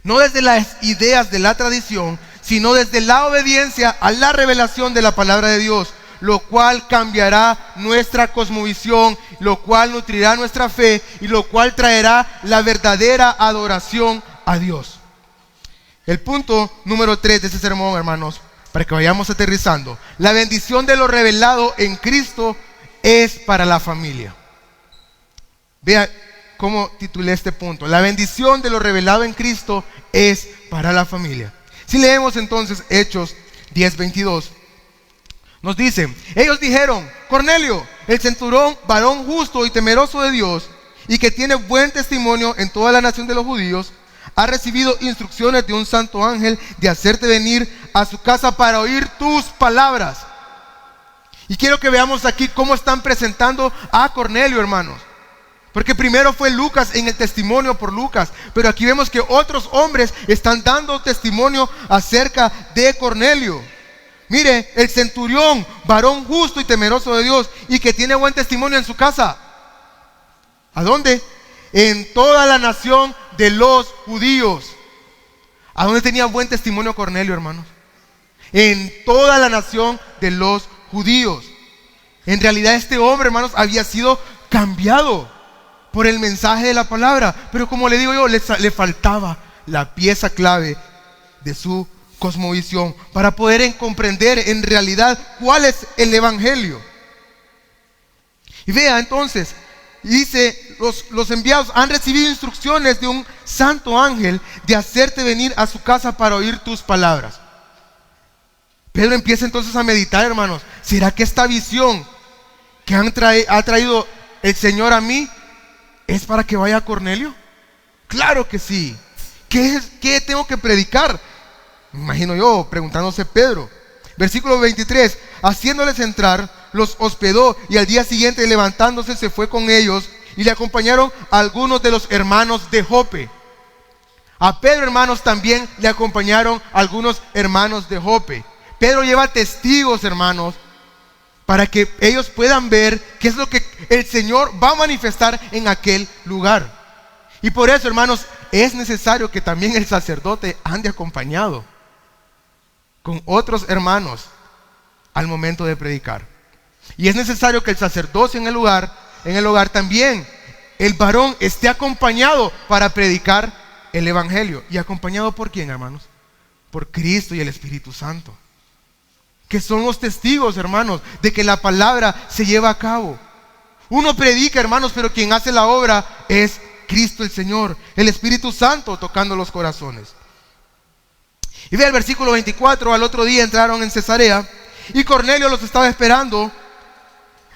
no desde las ideas de la tradición, sino desde la obediencia a la revelación de la palabra de Dios, lo cual cambiará nuestra cosmovisión, lo cual nutrirá nuestra fe y lo cual traerá la verdadera adoración a Dios. El punto número 3 de este sermón, hermanos, para que vayamos aterrizando. La bendición de lo revelado en Cristo es para la familia. Vea cómo titulé este punto. La bendición de lo revelado en Cristo es para la familia. Si leemos entonces Hechos 10:22, nos dice: ellos dijeron: Cornelio, el centurión, varón justo y temeroso de Dios, y que tiene buen testimonio en toda la nación de los judíos, ha recibido instrucciones de un santo ángel de hacerte venir a su casa para oír tus palabras. Y quiero que veamos aquí cómo están presentando a Cornelio, hermanos. Porque primero fue Lucas en el testimonio por Lucas, pero aquí vemos que otros hombres están dando testimonio acerca de Cornelio. Mire, el centurión, varón justo y temeroso de Dios, y que tiene buen testimonio en su casa. ¿A dónde? En toda la nación de los judíos. ¿A dónde tenía buen testimonio Cornelio, hermanos? En toda la nación de los judíos. En realidad este hombre, hermanos, había sido cambiado por el mensaje de la palabra, pero como le digo yo, le faltaba la pieza clave de su cosmovisión para poder comprender en realidad cuál es el evangelio. Y vea entonces, dice: los enviados han recibido instrucciones de un santo ángel de hacerte venir a su casa para oír tus palabras. Pedro empieza entonces a meditar, hermanos: ¿será que esta visión que ha traído el Señor a mí es para que vaya a Cornelio? Claro que sí. ¿Qué tengo que predicar? Me imagino yo preguntándose Pedro. Versículo 23: haciéndoles entrar, los hospedó, y al día siguiente, levantándose, se fue con ellos, y le acompañaron algunos de los hermanos de Jope. A Pedro, hermanos, también le acompañaron algunos hermanos de Jope. Pedro lleva testigos, hermanos, para que ellos puedan ver qué es lo que el Señor va a manifestar en aquel lugar. Y por eso, hermanos, es necesario que también el sacerdote ande acompañado con otros hermanos al momento de predicar. Y es necesario que el sacerdocio en el hogar también, el varón esté acompañado para predicar el evangelio. ¿Y acompañado por quién, hermanos? Por Cristo y el Espíritu Santo, que son los testigos, hermanos, de que la palabra se lleva a cabo. Uno predica, hermanos, pero quien hace la obra es Cristo el Señor, el Espíritu Santo tocando los corazones. Y ve el versículo 24: al otro día entraron en Cesarea, y Cornelio los estaba esperando,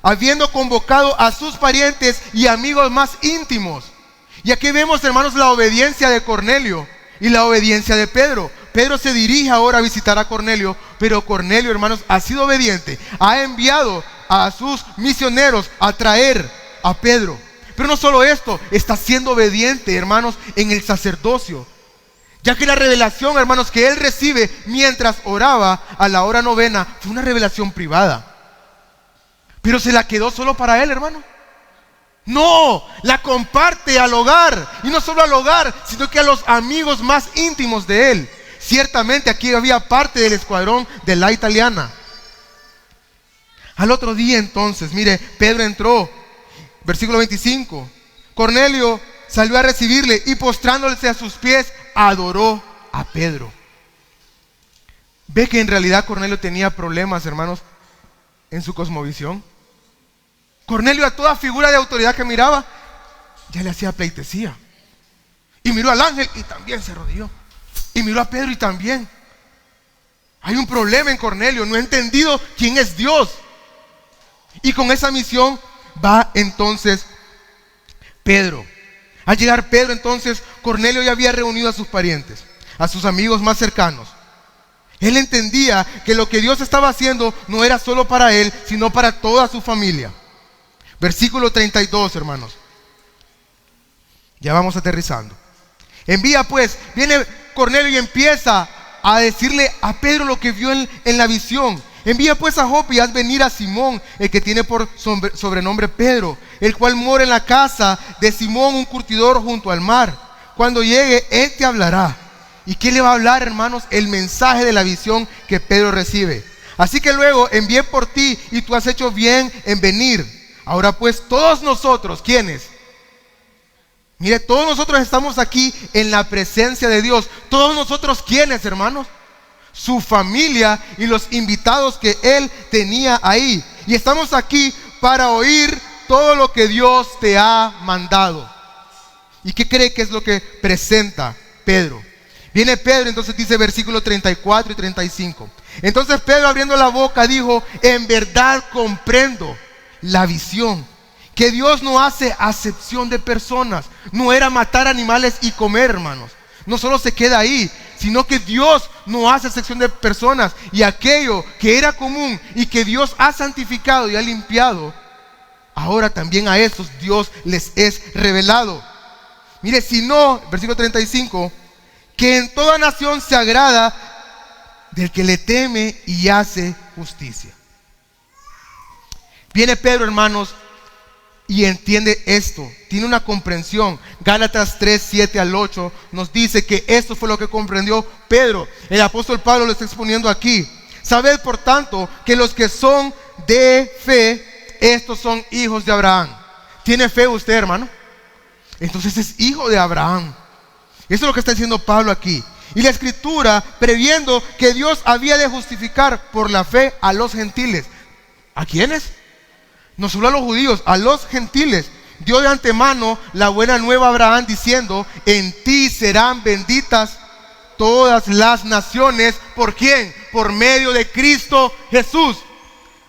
habiendo convocado a sus parientes y amigos más íntimos. Y aquí vemos, hermanos, la obediencia de Cornelio y la obediencia de Pedro. Pedro se dirige ahora a visitar a Cornelio, pero Cornelio, hermanos, ha sido obediente. Ha enviado a sus misioneros a traer a Pedro. Pero no solo esto, está siendo obediente, hermanos, en el sacerdocio. Ya que la revelación, hermanos, que él recibe mientras oraba a la hora novena fue una revelación privada. Pero se la quedó solo para él, hermano. No, la comparte al hogar. Y no solo al hogar, sino que a los amigos más íntimos de él. Ciertamente aquí había parte del escuadrón de la italiana. Al otro día entonces, mire, Pedro entró. Versículo 25. Cornelio salió a recibirle y postrándose a sus pies, adoró a Pedro. Ve que en realidad Cornelio tenía problemas, hermanos, en su cosmovisión. Cornelio, a toda figura de autoridad que miraba, ya le hacía pleitesía. Y miró al ángel y también se arrodilló. Y miró a Pedro y también. Hay un problema en Cornelio, no ha entendido quién es Dios. Y con esa misión va entonces Pedro. Al llegar Pedro entonces, Cornelio ya había reunido a sus parientes, a sus amigos más cercanos. Él entendía que lo que Dios estaba haciendo no era solo para él, sino para toda su familia. Versículo 32, hermanos. Ya vamos aterrizando. Envía pues, viene Cornelio y empieza a decirle a Pedro lo que vio en la visión. Envía pues a Jope y haz venir a Simón, el que tiene por sobrenombre Pedro, el cual mora en la casa de Simón, un curtidor junto al mar. Cuando llegue, él te hablará. ¿Y qué le va a hablar, hermanos? El mensaje de la visión que Pedro recibe. Así que luego envié por ti y tú has hecho bien en venir. Ahora pues todos nosotros, ¿quiénes? Mire, todos nosotros estamos aquí en la presencia de Dios. Todos nosotros, ¿quiénes, hermanos? su familia y los invitados que él tenía ahí. Y estamos aquí para oír todo lo que Dios te ha mandado. ¿Y qué cree que es lo que presenta Pedro? Viene Pedro, entonces dice versículos 34 y 35. Entonces Pedro, abriendo la boca, dijo: en verdad comprendo la visión, que Dios no hace acepción de personas. No era matar animales y comer, hermanos. No solo se queda ahí, sino que Dios no hace acepción de personas. Y aquello que era común y que Dios ha santificado y ha limpiado, ahora también a estos Dios les es revelado. Mire, si no, versículo 35, que en toda nación se agrada del que le teme y hace justicia. Viene Pedro, hermanos, y entiende esto, tiene una comprensión. Gálatas 3, 7 al 8 nos dice que esto fue lo que comprendió Pedro. El apóstol Pablo lo está exponiendo aquí. Sabed, por tanto, que los que son de fe, estos son hijos de Abraham. ¿Tiene fe usted, hermano? Entonces es hijo de Abraham. Eso es lo que está diciendo Pablo aquí. Y la escritura, previendo que Dios había de justificar por la fe a los gentiles. ¿A quiénes? No solo a los judíos, a los gentiles. Dio de antemano la buena nueva a Abraham, diciendo: en ti serán benditas todas las naciones. ¿Por quién? Por medio de Cristo Jesús.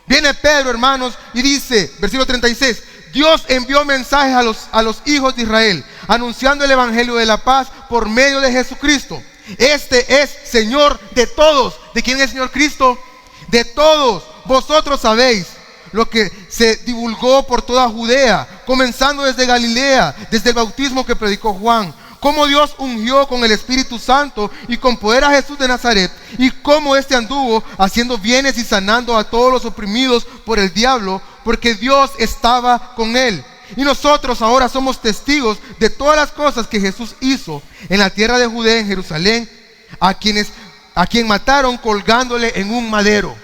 Viene Pedro, hermanos, y dice, versículo 36, Dios envió mensajes a los hijos de Israel, anunciando el evangelio de la paz por medio de Jesucristo. Este es Señor de todos. ¿De quién es Señor Cristo? De todos. Vosotros sabéis lo que se divulgó por toda Judea, comenzando desde Galilea, desde el bautismo que predicó Juan, cómo Dios ungió con el Espíritu Santo y con poder a Jesús de Nazaret, y cómo éste anduvo haciendo bienes y sanando a todos los oprimidos por el diablo, porque Dios estaba con él. Y nosotros ahora somos testigos de todas las cosas que Jesús hizo en la tierra de Judea, en Jerusalén, a quien mataron colgándole en un madero.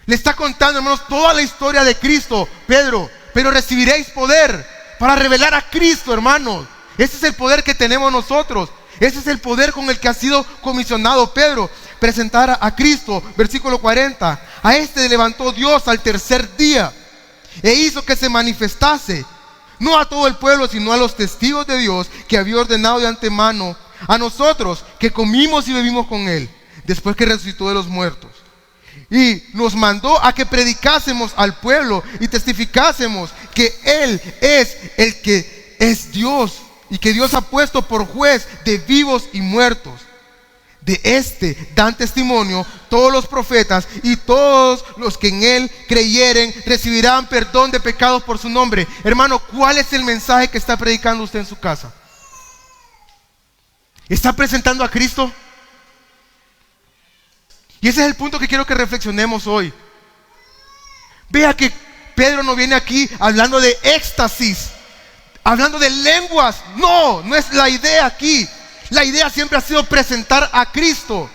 Le está contando, hermanos, toda la historia de Cristo, Pedro. Pero recibiréis poder para revelar a Cristo, hermanos. Ese es el poder que tenemos nosotros. Ese es el poder con el que ha sido comisionado Pedro, presentar a Cristo. Versículo 40. A este levantó Dios al tercer día e hizo que se manifestase, no a todo el pueblo, sino a los testigos de Dios que había ordenado de antemano, a nosotros que comimos y bebimos con él, después que resucitó de los muertos. Y nos mandó a que predicásemos al pueblo y testificásemos que Él es el que es Dios, y que Dios ha puesto por juez de vivos y muertos. De este dan testimonio todos los profetas, y todos los que en Él creyeren recibirán perdón de pecados por su nombre. Hermano, ¿cuál es el mensaje que está predicando usted en su casa? ¿Está presentando a Cristo? Y ese es el punto que quiero que reflexionemos hoy. Vea que Pedro no viene aquí hablando de éxtasis, hablando de lenguas. No es la idea aquí. La idea siempre ha sido presentar a Cristo.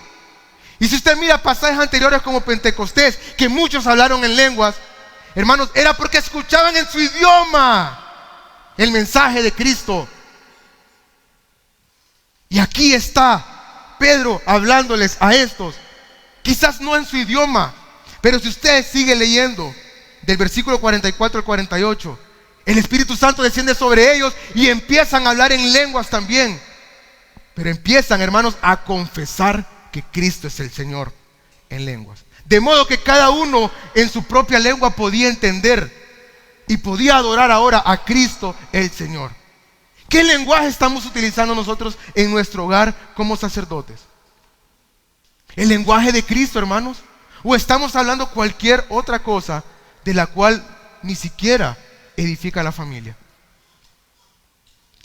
Y si usted mira pasajes anteriores como Pentecostés, que muchos hablaron en lenguas, hermanos, era porque escuchaban en su idioma el mensaje de Cristo. Y aquí está Pedro hablándoles a estos, quizás no en su idioma, pero si usted sigue leyendo del versículo 44 al 48, el Espíritu Santo desciende sobre ellos y empiezan a hablar en lenguas también. Pero empiezan, hermanos, a confesar que Cristo es el Señor en lenguas. De modo que cada uno en su propia lengua podía entender y podía adorar ahora a Cristo el Señor. ¿Qué lenguaje estamos utilizando nosotros en nuestro hogar como sacerdotes? ¿El lenguaje de Cristo, hermanos? ¿O estamos hablando cualquier otra cosa de la cual ni siquiera edifica la familia?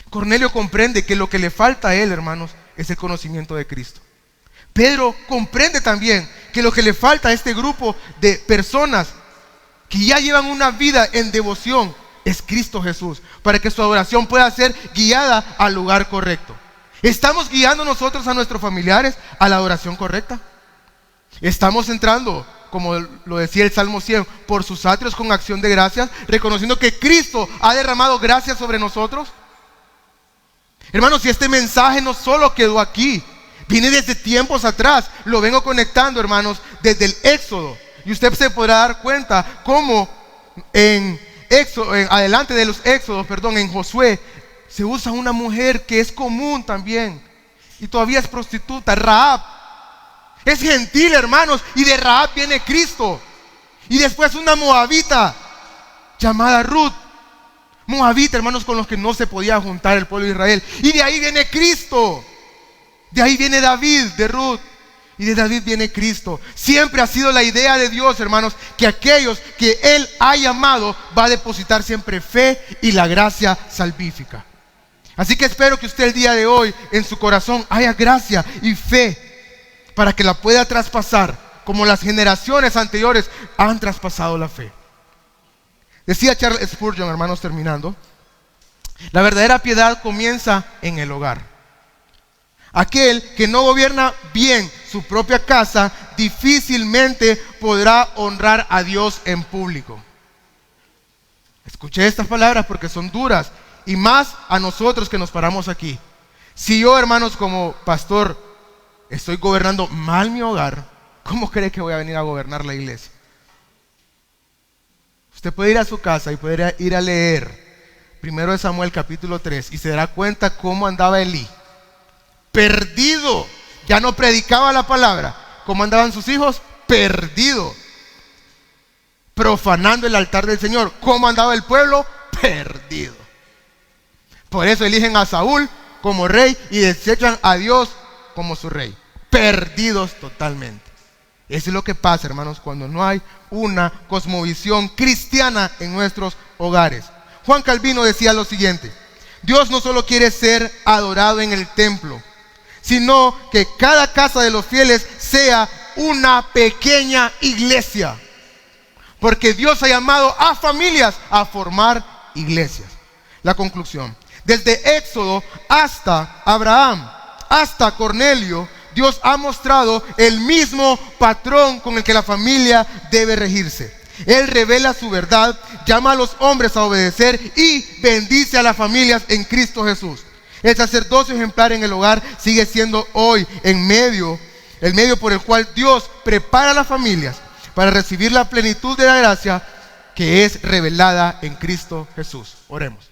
Cornelio comprende que lo que le falta a él, hermanos, es el conocimiento de Cristo. Pedro comprende también que lo que le falta a este grupo de personas que ya llevan una vida en devoción es Cristo Jesús, para que su adoración pueda ser guiada al lugar correcto. ¿Estamos guiando nosotros a nuestros familiares a la adoración correcta? ¿Estamos entrando, como lo decía el Salmo 100, por sus atrios con acción de gracias, reconociendo que Cristo ha derramado gracias sobre nosotros? Hermanos, si este mensaje no solo quedó aquí, Viene desde tiempos atrás. Lo vengo conectando, hermanos, desde el Éxodo. Y usted se podrá dar cuenta cómo adelante de los Éxodos, en Josué, se usa una mujer que es común también. Y todavía es prostituta, Rahab. Es gentil, hermanos, y de Rahab viene Cristo. Y después una moabita llamada Ruth. Moabita, hermanos, con los que no se podía juntar el pueblo de Israel. Y de ahí viene Cristo. De ahí viene David, de Ruth. Y de David viene Cristo. Siempre ha sido la idea de Dios, hermanos, que aquellos que Él ha llamado va a depositar siempre fe y la gracia salvífica. Así que espero que usted el día de hoy en su corazón haya gracia y fe para que la pueda traspasar como las generaciones anteriores han traspasado la fe. Decía Charles Spurgeon, hermanos, terminando, la verdadera piedad comienza en el hogar. Aquel que no gobierna bien su propia casa difícilmente podrá honrar a Dios en público. Escuché estas palabras porque son duras, y más a nosotros que nos paramos aquí. Si yo, hermanos, como pastor, estoy gobernando mal mi hogar, ¿cómo cree que voy a venir a gobernar la iglesia? Usted puede ir a su casa y puede ir a leer 1 Samuel capítulo 3 y se dará cuenta cómo andaba Elí. Perdido, ya no predicaba la palabra. ¿Cómo andaban sus hijos? Perdido, profanando el altar del Señor. ¿Cómo andaba el pueblo? Perdido. Por eso eligen a Saúl como rey y desechan a Dios como su rey. Perdidos totalmente. Eso es lo que pasa, hermanos, cuando no hay una cosmovisión cristiana en nuestros hogares. Juan Calvino decía lo siguiente: Dios no solo quiere ser adorado en el templo, sino que cada casa de los fieles sea una pequeña iglesia. Porque Dios ha llamado a familias a formar iglesias. La conclusión: desde Éxodo hasta Abraham, hasta Cornelio, Dios ha mostrado el mismo patrón con el que la familia debe regirse. Él revela su verdad, llama a los hombres a obedecer y bendice a las familias en Cristo Jesús. El sacerdocio ejemplar en el hogar sigue siendo hoy el medio por el cual Dios prepara a las familias para recibir la plenitud de la gracia que es revelada en Cristo Jesús. Oremos.